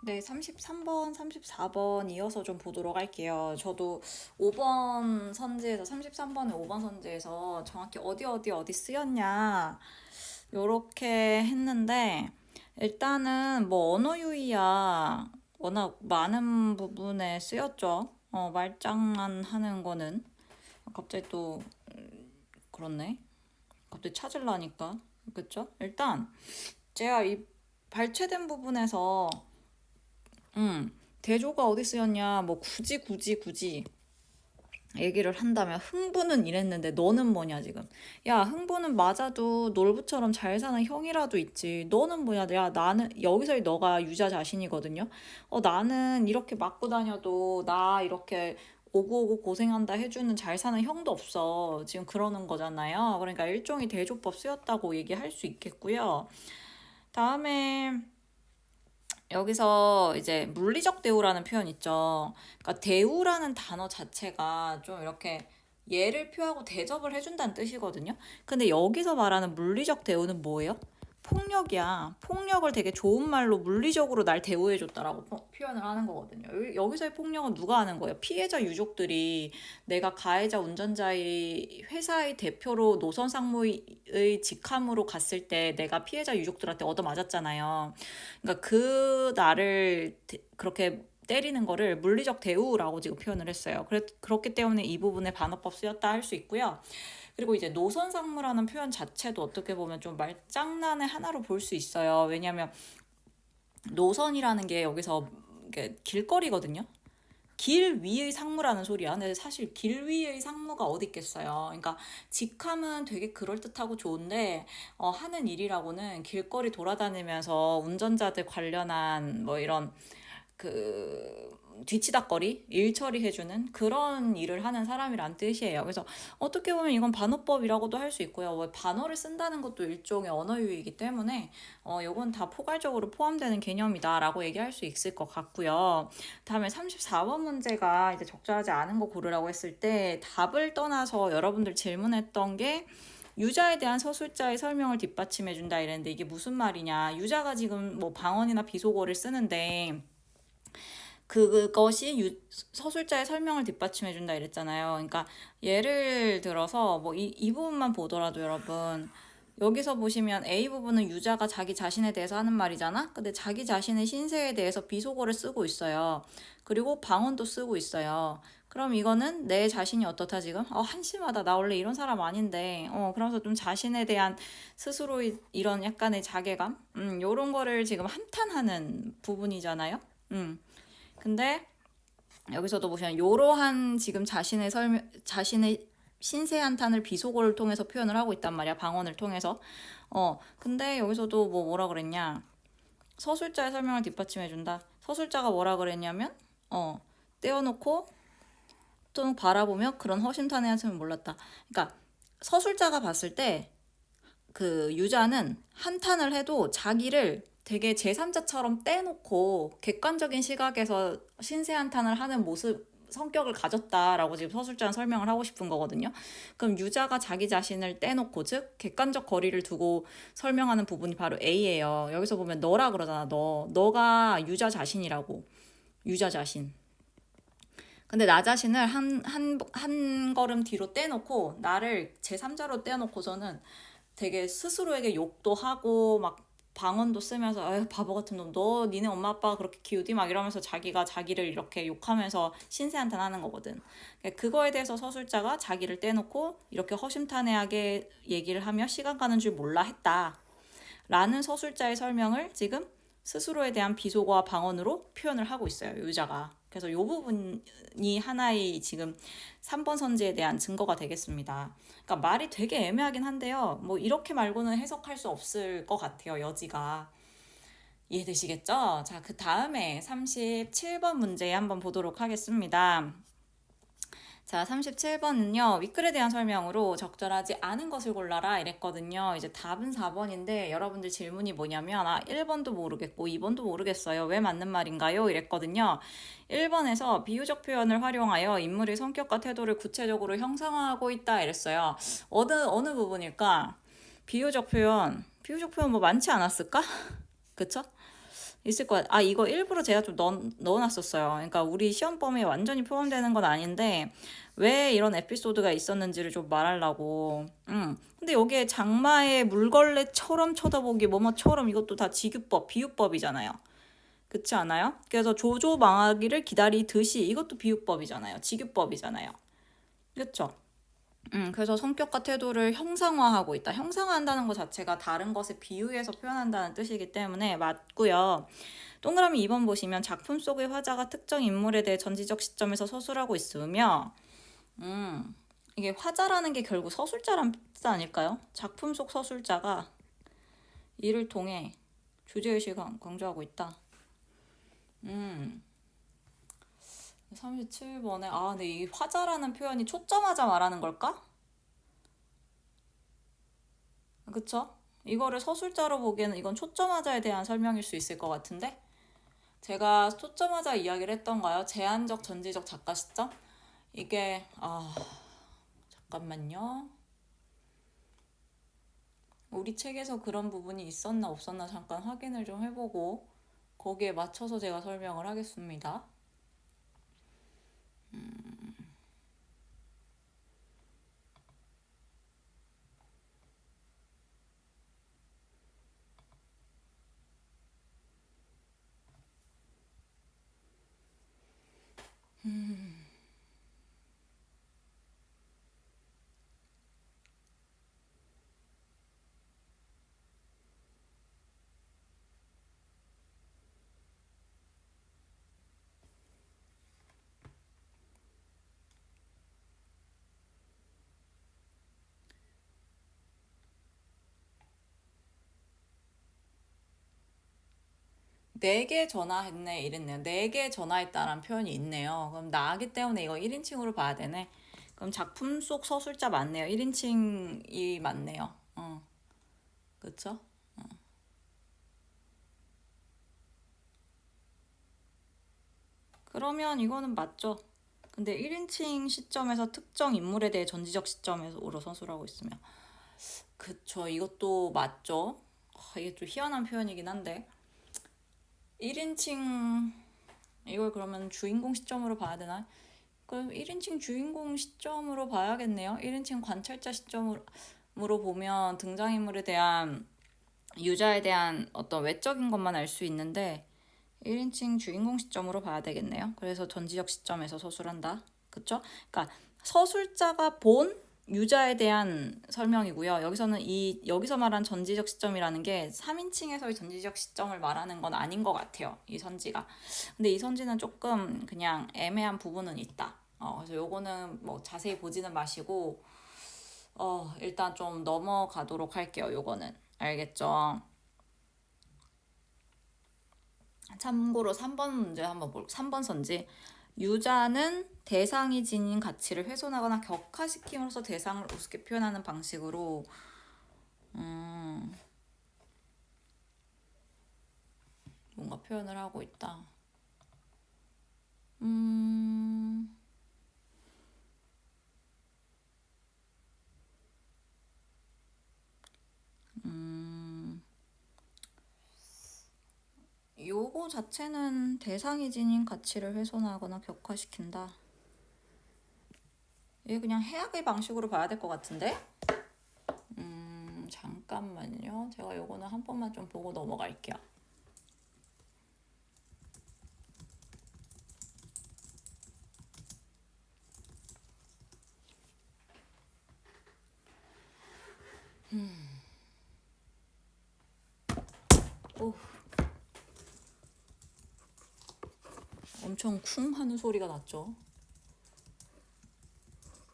네, 33번, 34번 이어서 좀 보도록 할게요. 저도 5번 선지에서, 33번에 5번 선지에서 정확히 어디 쓰였냐, 요렇게 했는데, 일단은 뭐 언어 유희야 워낙 많은 부분에 쓰였죠. 말장난 하는 거는. 갑자기 또, 그렇네. 갑자기 찾으려니까. 그쵸? 일단, 제가 이 발췌된 부분에서 대조가 어디 쓰였냐, 뭐 굳이 얘기를 한다면 흥부는 이랬는데 너는 뭐냐 지금. 야, 흥부는 맞아도 놀부처럼 잘 사는 형이라도 있지. 너는 뭐냐. 야, 나는 여기서의 너가 유자 자신이거든요. 나는 이렇게 맞고 다녀도 나 이렇게 오구오구 고생한다 해주는 잘 사는 형도 없어. 지금 그러는 거잖아요. 그러니까 일종의 대조법 쓰였다고 얘기할 수 있겠고요. 다음에 여기서 이제 물리적 대우라는 표현 있죠. 그러니까 대우라는 단어 자체가 좀 이렇게 예를 표하고 대접을 해준다는 뜻이거든요. 근데 여기서 말하는 물리적 대우는 뭐예요? 폭력이야. 폭력을 되게 좋은 말로 물리적으로 날 대우해줬다라고 표현을 하는 거거든요. 여기서의 폭력은 누가 하는 거예요? 피해자 유족들이 내가 가해자 운전자의 회사의 대표로 노선 상무의 직함으로 갔을 때 내가 피해자 유족들한테 얻어맞았잖아요. 그러니까 그 나를 그렇게 때리는 거를 물리적 대우라고 지금 표현을 했어요. 그렇기 때문에 이 부분에 반어법 쓰였다 할 수 있고요. 그리고 이제 노선상무라는 표현 자체도 어떻게 보면 좀 말장난의 하나로 볼 수 있어요. 왜냐하면 노선이라는 게 여기서 길거리거든요. 길 위의 상무라는 소리야. 근데 사실 길 위의 상무가 어디 있겠어요. 그러니까 직함은 되게 그럴듯하고 좋은데 하는 일이라고는 길거리 돌아다니면서 운전자들 관련한 뭐 이런 그 뒤치다거리 일 처리해주는 그런 일을 하는 사람이란 뜻이에요. 그래서 어떻게 보면 이건 반어법이라고도 할 수 있고요. 뭐 반어를 쓴다는 것도 일종의 언어유희이기 때문에 이건 다 포괄적으로 포함되는 개념이다라고 얘기할 수 있을 것 같고요. 다음에 34번 문제가 이제 적절하지 않은 거 고르라고 했을 때 답을 떠나서 여러분들 질문했던 게 유자에 대한 서술자의 설명을 뒷받침해준다 이랬는데 이게 무슨 말이냐. 유자가 지금 뭐 방언이나 비속어를 쓰는데 그것이 서술자의 설명을 뒷받침해준다 이랬잖아요. 그러니까 예를 들어서 뭐 이 부분만 보더라도 여러분 여기서 보시면 A 부분은 유자가 자기 자신에 대해서 하는 말이잖아. 근데 자기 자신의 신세에 대해서 비속어를 쓰고 있어요. 그리고 방언도 쓰고 있어요. 그럼 이거는 내 자신이 어떻다 지금? 한심하다. 나 원래 이런 사람 아닌데. 그러면서 좀 자신에 대한 스스로 이런 약간의 자괴감? 요런 거를 지금 한탄하는 부분이잖아요. 근데 여기서도 보시면 요러한 지금 자신의 신세 한탄을 비속어를 통해서 표현을 하고 있단 말이야. 방언을 통해서. 근데 여기서도 뭐라 그랬냐? 서술자의 설명을 뒷받침해준다. 서술자가 뭐라 그랬냐면, 떼어놓고 또는 바라보며 그런 허심탄회한 틈을 몰랐다. 그러니까 서술자가 봤을 때 그 유자는 한탄을 해도 자기를 되게 제3자처럼 떼놓고 객관적인 시각에서 신세한탄을 하는 모습, 성격을 가졌다라고 지금 서술자는 설명을 하고 싶은 거거든요. 그럼 유자가 자기 자신을 떼놓고, 즉 객관적 거리를 두고 설명하는 부분이 바로 A예요. 여기서 보면 너라 그러잖아. 너가 유자 자신이라고. 유자 자신. 근데 나 자신을 한 걸음 뒤로 떼놓고 나를 제3자로 떼놓고서는 되게 스스로에게 욕도 하고 막 방언도 쓰면서 아유 바보 같은 놈 너 니네 엄마 아빠가 그렇게 키우디 막 이러면서 자기가 자기를 이렇게 욕하면서 신세한탄하는 거거든. 그거에 대해서 서술자가 자기를 떼놓고 이렇게 허심탄회하게 얘기를 하며 시간 가는 줄 몰라 했다 라는 서술자의 설명을 지금 스스로에 대한 비속어와 방언으로 표현을 하고 있어요, 유자가. 그래서 이 부분이 하나의 지금 3번 선지에 대한 증거가 되겠습니다. 그러니까 말이 되게 애매하긴 한데요. 뭐 이렇게 말고는 해석할 수 없을 것 같아요, 여지가. 이해되시겠죠? 자, 그 다음에 37번 문제 한번 보도록 하겠습니다. 자, 37번은요, 위클에 대한 설명으로 적절하지 않은 것을 골라라 이랬거든요. 이제 답은 4번인데 여러분들 질문이 뭐냐면 1번도 모르겠고 2번도 모르겠어요. 왜 맞는 말인가요? 이랬거든요. 1번에서 비유적 표현을 활용하여 인물의 성격과 태도를 구체적으로 형상화하고 있다 이랬어요. 어느 부분일까? 비유적 표현 뭐 많지 않았을까? 그쵸? 있을 거야. 아, 이거 일부러 제가 좀 넣어놨었어요. 그러니까 우리 시험 범위에 완전히 포함되는 건 아닌데 왜 이런 에피소드가 있었는지를 좀 말하려고. 근데 여기에 장마의 물걸레처럼 쳐다보기 뭐뭐처럼 이것도 다 직유법, 비유법이잖아요. 그렇지 않아요? 그래서 조조 망하기를 기다리듯이 이것도 비유법이잖아요. 직유법이잖아요. 그렇죠? 그래서 성격과 태도를 형상화하고 있다. 형상화한다는 것 자체가 다른 것에 비유해서 표현한다는 뜻이기 때문에 맞고요. 동그라미 2번 보시면 작품 속의 화자가 특정 인물에 대해 전지적 시점에서 서술하고 있으며 이게 화자라는 게 결국 서술자란 뜻 아닐까요? 작품 속 서술자가 이를 통해 주제의식을 강조하고 있다. 37번에 근데 이 화자라는 표현이 초점하자 말하는 걸까? 그쵸? 이거를 서술자로 보기에는 이건 초점하자에 대한 설명일 수 있을 것 같은데 제가 초점하자 이야기를 했던가요? 제한적 전지적 작가 시점? 이게 잠깐만요. 우리 책에서 그런 부분이 있었나 없었나 잠깐 확인을 좀 해보고 거기에 맞춰서 제가 설명을 하겠습니다. 내게 전화했네 이랬네요. 내게 전화했다라는 표현이 있네요. 그럼 나기 때문에 이거 1인칭으로 봐야 되네. 그럼 작품 속 서술자 맞네요. 1인칭이 맞네요. 그쵸? 그러면 이거는 맞죠. 근데 1인칭 시점에서 특정 인물에 대해 전지적 시점으로 서술하고 있으면 그쵸. 이것도 맞죠. 이게 좀 희한한 표현이긴 한데 1인칭 이걸 그러면 주인공 시점으로 봐야 되나? 그럼 1인칭 주인공 시점으로 봐야겠네요. 1인칭 관찰자 시점으로 보면 등장인물에 대한 유저에 대한 어떤 외적인 것만 알 수 있는데 1인칭 주인공 시점으로 봐야 되겠네요. 그래서 전지적 시점에서 서술한다. 그쵸? 그러니까 서술자가 본 유자에 대한 설명이고요. 여기서 말한 전지적 시점이라는 게 3인칭에서의 전지적 시점을 말하는 건 아닌 것 같아요. 이 선지가. 근데 이 선지는 조금 그냥 애매한 부분은 있다. 그래서 요거는 뭐 자세히 보지는 마시고 일단 좀 넘어가도록 할게요. 요거는. 알겠죠? 참고로 3번 문제 한번 3번 선지. 유자는 대상이 지닌 가치를 훼손하거나 격화시킴으로써 대상을 우습게 표현하는 방식으로 뭔가 표현을 하고 있다. 요거 자체는 대상이 지닌 가치를 훼손하거나 격화시킨다. 이게 그냥 해악의 방식으로 봐야 될 것 같은데? 잠깐만요. 제가 요거는 한 번만 좀 보고 넘어갈게요. 오. 엄청 쿵 하는 소리가 났죠.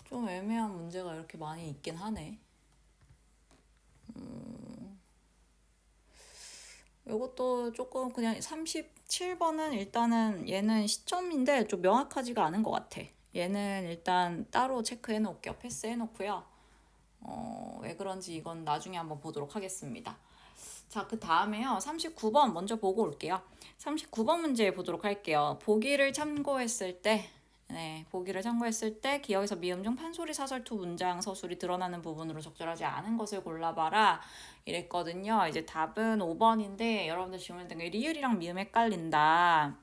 좀 애매한 문제가 이렇게 많이 있긴 하네. 이것도 조금 그냥 37번은 일단은 얘는 시점인데 좀 명확하지가 않은 것 같아. 얘는 일단 따로 체크해 놓을게요. 패스해 놓고요. 왜 그런지 이건 나중에 한번 보도록 하겠습니다. 자, 그 다음에요. 39번 먼저 보고 올게요. 39번 문제 보도록 할게요. 보기를 참고했을 때 네, 보기를 참고했을 때 기억에서 미음 중 판소리 사설투 문장 서술이 드러나는 부분으로 적절하지 않은 것을 골라봐라 이랬거든요. 이제 답은 5번인데 여러분들 질문했던 게 리을이랑 미음 헷갈린다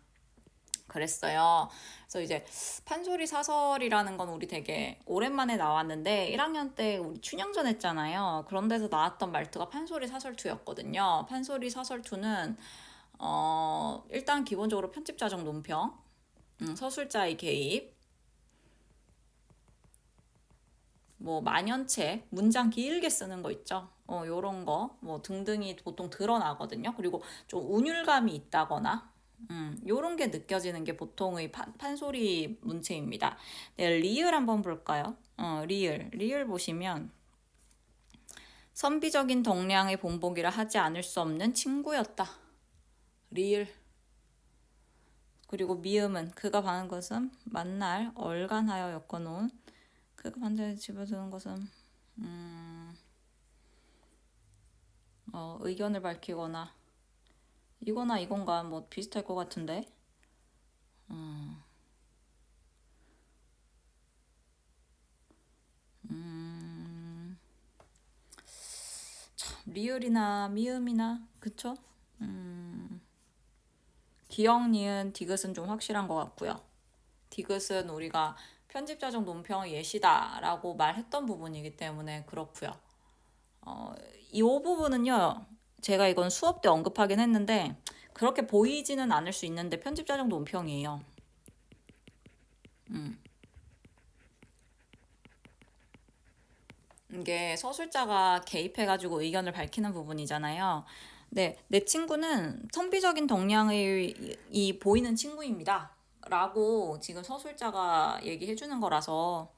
그랬어요. 그래서 이제 판소리 사설이라는 건 우리 되게 오랜만에 나왔는데 1학년 때 우리 춘영전 했잖아요. 그런 데서 나왔던 말투가 판소리 사설투였거든요. 판소리 사설투는 일단 기본적으로 편집자적 논평, 서술자의 개입, 뭐 만연체, 문장 길게 쓰는 거 있죠. 요런 거, 뭐 등등이 보통 드러나거든요. 그리고 좀 운율감이 있다거나, 요런 게 느껴지는 게 보통의 판소리 문체입니다. 네, 리을 한번 볼까요? 리을 보시면 선비적인 덕량의 본보기라 하지 않을 수 없는 친구였다. 리을. 그리고 미음은 그가 반한 것은 만날 얼간하여 엮어놓은 그가 반대에 집어드는 것은 의견을 밝히거나 이거나 이건가 뭐 비슷할 것 같은데 참 리을이나 미음이나 그쵸? 기억, 니은, 디귿은 좀 확실한 것 같고요. 디귿은 우리가 편집자적 논평의 예시다라고 말했던 부분이기 때문에 그렇고요. 이 부분은요. 제가 이건 수업 때 언급하긴 했는데 그렇게 보이지는 않을 수 있는데 편집자적 논평이에요. 이게 서술자가 개입해가지고 의견을 밝히는 부분이잖아요. 네, 내 친구는 선비적인 덕량의 이 보이는 친구입니다. 라고 지금 서술자가 얘기해주는 거라서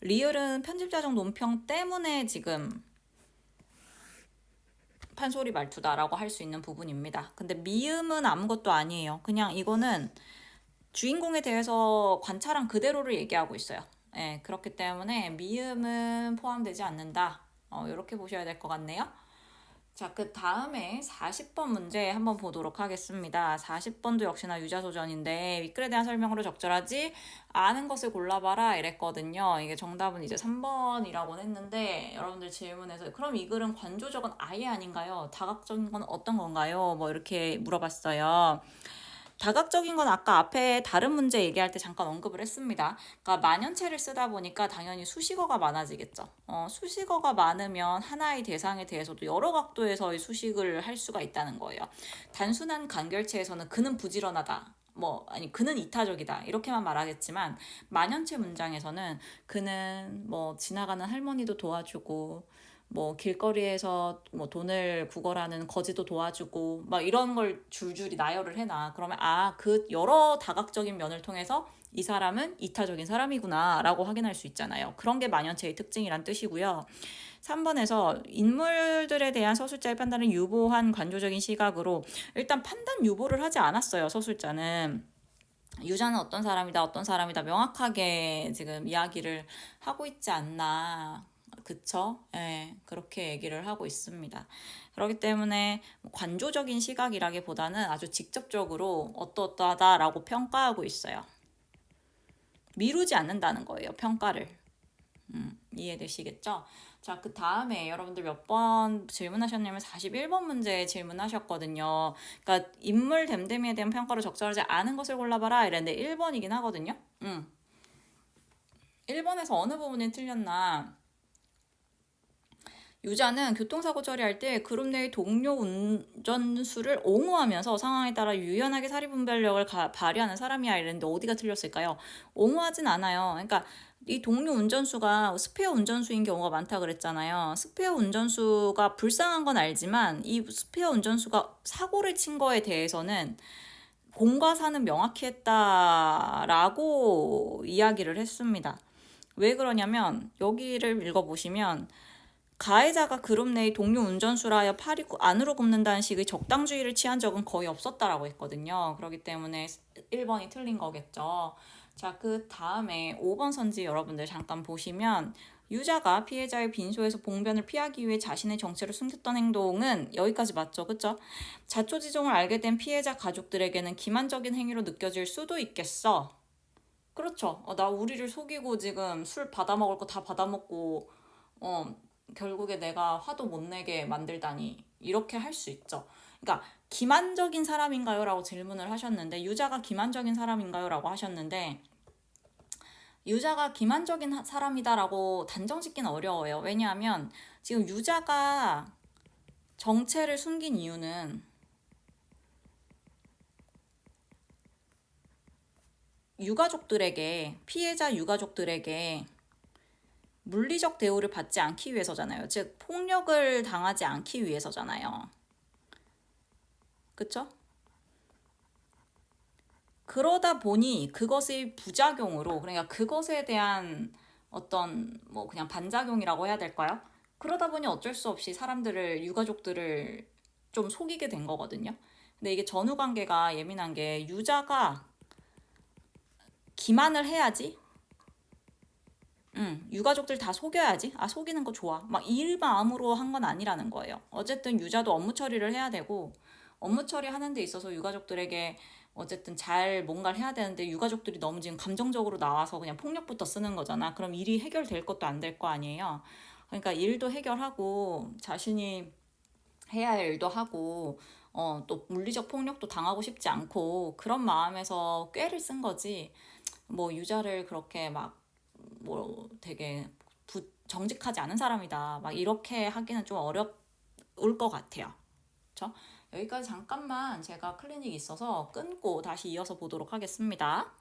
리을은 편집자적 논평 때문에 지금 판소리 말투다라고 할 수 있는 부분입니다. 근데 미음은 아무것도 아니에요. 그냥 이거는 주인공에 대해서 관찰한 그대로를 얘기하고 있어요. 예, 그렇기 때문에 미음은 포함되지 않는다. 이렇게 보셔야 될 것 같네요. 자, 그 다음에 40번 문제 한번 보도록 하겠습니다. 40번도 역시나 유자소전인데 윗글에 대한 설명으로 적절하지 않은 것을 골라봐라 이랬거든요. 이게 정답은 이제 3번이라고 했는데 여러분들 질문에서 그럼 이 글은 관조적은 아예 아닌가요? 다각적인 건 어떤 건가요? 뭐 이렇게 물어봤어요. 다각적인 건 아까 앞에 다른 문제 얘기할 때 잠깐 언급을 했습니다. 그러니까 만연체를 쓰다 보니까 당연히 수식어가 많아지겠죠. 수식어가 많으면 하나의 대상에 대해서도 여러 각도에서의 수식을 할 수가 있다는 거예요. 단순한 간결체에서는 그는 부지런하다. 아니 그는 이타적이다 이렇게만 말하겠지만 만연체 문장에서는 그는 뭐 지나가는 할머니도 도와주고 뭐 길거리에서 뭐 돈을 구걸하는 거지도 도와주고 막 이런 걸 줄줄이 나열을 해놔. 그러면 그 여러 다각적인 면을 통해서 이 사람은 이타적인 사람이구나라고 확인할 수 있잖아요. 그런 게 만연체의 특징이란 뜻이고요. 3번에서 인물들에 대한 서술자의 판단을 유보한 관조적인 시각으로 일단 판단 유보를 하지 않았어요. 서술자는. 유자는 어떤 사람이다 명확하게 지금 이야기를 하고 있지 않나. 그쵸? 예, 그렇게 얘기를 하고 있습니다. 그렇기 때문에 관조적인 시각이라기보다는 아주 직접적으로 어떠어떠하다라고 평가하고 있어요. 미루지 않는다는 거예요, 평가를. 이해되시겠죠? 자, 그 다음에 여러분들 몇 번 질문하셨냐면 41번 문제 질문하셨거든요. 그러니까 인물 됨됨이에 대한 평가로 적절하지 않은 것을 골라봐라 이랬는데 1번이긴 하거든요. 1번에서 어느 부분이 틀렸나? 유자는 교통사고 처리할 때 그룹 내의 동료 운전수를 옹호하면서 상황에 따라 유연하게 사리분별력을 발휘하는 사람이야 이랬는데 어디가 틀렸을까요? 옹호하진 않아요. 그러니까 이 동료 운전수가 스페어 운전수인 경우가 많다 그랬잖아요. 스페어 운전수가 불쌍한 건 알지만 이 스페어 운전수가 사고를 친 거에 대해서는 공과 사는 명확히 했다라고 이야기를 했습니다. 왜 그러냐면 여기를 읽어보시면 가해자가 그룹 내의 동료 운전수라 하여 팔이 안으로 굽는다는 식의 적당주의를 취한 적은 거의 없었다라고 했거든요. 그렇기 때문에 1번이 틀린 거겠죠. 자, 그 다음에 5번 선지 여러분들 잠깐 보시면 유자가 피해자의 빈소에서 봉변을 피하기 위해 자신의 정체를 숨겼던 행동은 여기까지 맞죠? 그쵸? 자초지종을 알게 된 피해자 가족들에게는 기만적인 행위로 느껴질 수도 있겠어. 그렇죠. 나 우리를 속이고 지금 술 받아먹을 거 다 받아먹고, 어, 결국에 내가 화도 못 내게 만들다니. 이렇게 할 수 있죠. 그러니까, 기만적인 사람인가요? 라고 질문을 하셨는데, 유자가 기만적인 사람인가요? 라고 하셨는데, 유자가 기만적인 사람이다라고 단정 짓기는 어려워요. 왜냐하면, 지금 유자가 정체를 숨긴 이유는 유가족들에게, 피해자 유가족들에게 물리적 대우를 받지 않기 위해서잖아요. 즉, 폭력을 당하지 않기 위해서잖아요. 그쵸? 그러다 보니 그것의 부작용으로, 그러니까 그것에 대한 어떤, 뭐, 그냥 반작용이라고 해야 될까요? 그러다 보니 어쩔 수 없이 사람들을, 유가족들을 좀 속이게 된 거거든요. 근데 이게 전후 관계가 예민한 게, 유자가 기만을 해야지, 유가족들 다 속여야지. 아, 속이는 거 좋아. 막 일 마음으로 한 건 아니라는 거예요. 어쨌든 유자도 업무 처리를 해야 되고, 업무 처리하는 데 있어서 유가족들에게 어쨌든 잘 뭔가를 해야 되는데, 유가족들이 너무 지금 감정적으로 나와서 그냥 폭력부터 쓰는 거잖아. 그럼 일이 해결될 것도 안 될 거 아니에요. 그러니까 일도 해결하고, 자신이 해야 할 일도 하고, 또 물리적 폭력도 당하고 싶지 않고, 그런 마음에서 꾀를 쓴 거지. 뭐 유자를 그렇게 막 뭐 되게 정직하지 않은 사람이다 막 이렇게 하기는 좀 어려울 것 같아요. 그렇죠? 여기까지 잠깐만 제가 클리닉 있어서 끊고 다시 이어서 보도록 하겠습니다.